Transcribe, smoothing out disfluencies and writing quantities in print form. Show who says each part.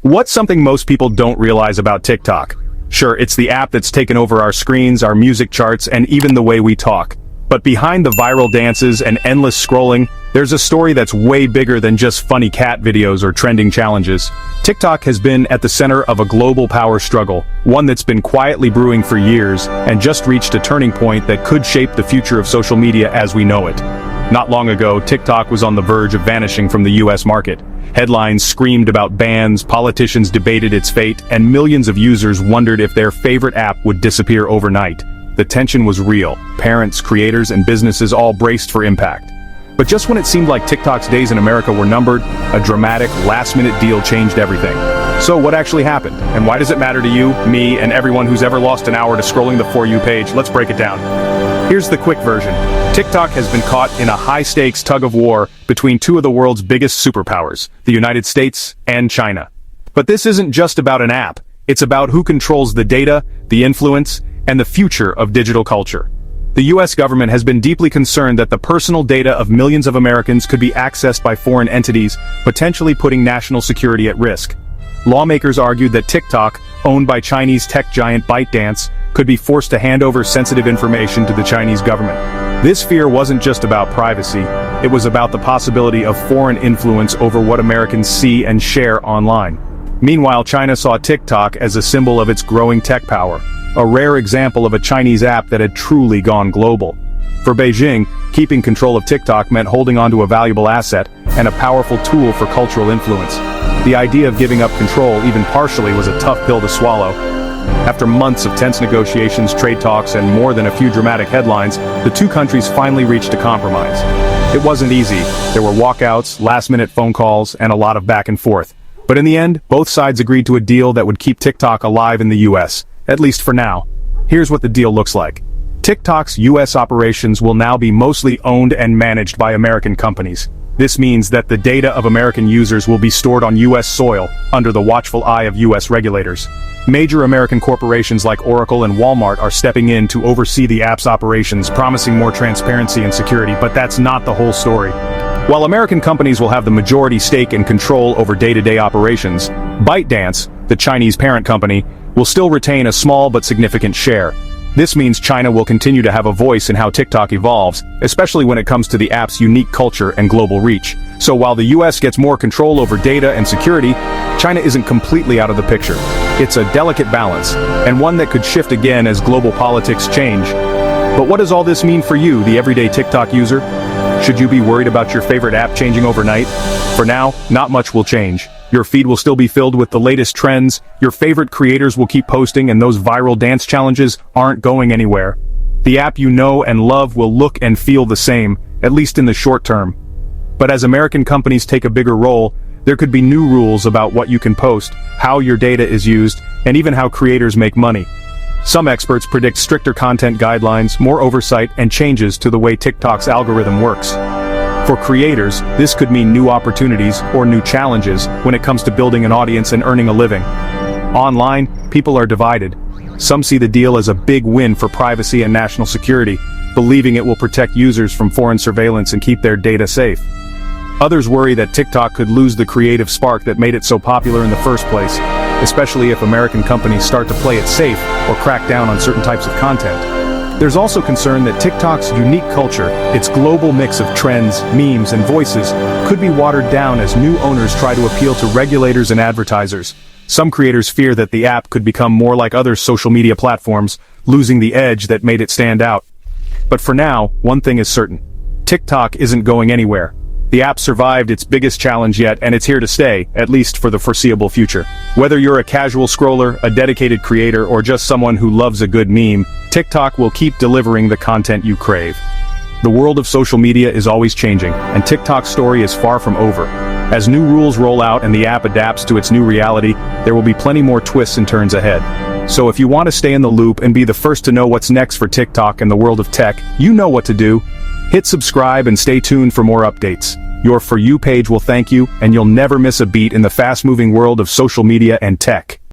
Speaker 1: What's something most people don't realize about TikTok? Sure, it's the app that's taken over our screens, our music charts, and even the way we talk. But behind the viral dances and endless scrolling, there's a story that's way bigger than just funny cat videos or trending challenges. TikTok has been at the center of a global power struggle, one that's been quietly brewing for years, and just reached a turning point that could shape the future of social media as we know it. Not long ago, TikTok was on the verge of vanishing from the US market. Headlines screamed about bans, politicians debated its fate, and millions of users wondered if their favorite app would disappear overnight. The tension was real. Parents, creators, and businesses all braced for impact. But just when it seemed like TikTok's days in America were numbered, a dramatic, last-minute deal changed everything. So what actually happened? And why does it matter to you, me, and everyone who's ever lost an hour to scrolling the For You page? Let's break it down. Here's the quick version. TikTok has been caught in a high-stakes tug-of-war between two of the world's biggest superpowers, the United States and China. But this isn't just about an app. It's about who controls the data, the influence, and the future of digital culture. The US government has been deeply concerned that the personal data of millions of Americans could be accessed by foreign entities, potentially putting national security at risk. Lawmakers argued that TikTok, owned by Chinese tech giant ByteDance, could be forced to hand over sensitive information to the Chinese government. This fear wasn't just about privacy, it was about the possibility of foreign influence over what Americans see and share online. Meanwhile, China saw TikTok as a symbol of its growing tech power, a rare example of a Chinese app that had truly gone global. For Beijing, keeping control of TikTok meant holding onto a valuable asset and a powerful tool for cultural influence. The idea of giving up control, even partially, was a tough pill to swallow. After months of tense negotiations, trade talks, and more than a few dramatic headlines, the two countries finally reached a compromise. It wasn't easy. There were walkouts, last-minute phone calls, and a lot of back and forth. But in the end, both sides agreed to a deal that would keep TikTok alive in the US, at least for now. Here's what the deal looks like. TikTok's US operations will now be mostly owned and managed by American companies. This means that the data of American users will be stored on US soil, under the watchful eye of US regulators. Major American corporations like Oracle and Walmart are stepping in to oversee the app's operations, promising more transparency and security, but that's not the whole story. While American companies will have the majority stake and control over day-to-day operations, ByteDance, the Chinese parent company, will still retain a small but significant share. This means China will continue to have a voice in how TikTok evolves, especially when it comes to the app's unique culture and global reach. So while the US gets more control over data and security, China isn't completely out of the picture. It's a delicate balance, and one that could shift again as global politics change. But what does all this mean for you, the everyday TikTok user? Should you be worried about your favorite app changing overnight? For now, not much will change. Your feed will still be filled with the latest trends, your favorite creators will keep posting, and those viral dance challenges aren't going anywhere. The app you know and love will look and feel the same, at least in the short term. But as American companies take a bigger role, there could be new rules about what you can post, how your data is used, and even how creators make money. Some experts predict stricter content guidelines, more oversight, and changes to the way TikTok's algorithm works. For creators, this could mean new opportunities or new challenges when it comes to building an audience and earning a living. Online, people are divided. Some see the deal as a big win for privacy and national security, believing it will protect users from foreign surveillance and keep their data safe. Others worry that TikTok could lose the creative spark that made it so popular in the first place, especially if American companies start to play it safe or crack down on certain types of content. There's also concern that TikTok's unique culture, its global mix of trends, memes, and voices, could be watered down as new owners try to appeal to regulators and advertisers. Some creators fear that the app could become more like other social media platforms, losing the edge that made it stand out. But for now, one thing is certain. TikTok isn't going anywhere. The app survived its biggest challenge yet, and it's here to stay, at least for the foreseeable future. Whether you're a casual scroller, a dedicated creator, or just someone who loves a good meme, TikTok will keep delivering the content you crave. The world of social media is always changing, and TikTok's story is far from over. As new rules roll out and the app adapts to its new reality, there will be plenty more twists and turns ahead. So if you want to stay in the loop and be the first to know what's next for TikTok and the world of tech, you know what to do. Hit subscribe and stay tuned for more updates. Your For You page will thank you, and you'll never miss a beat in the fast-moving world of social media and tech.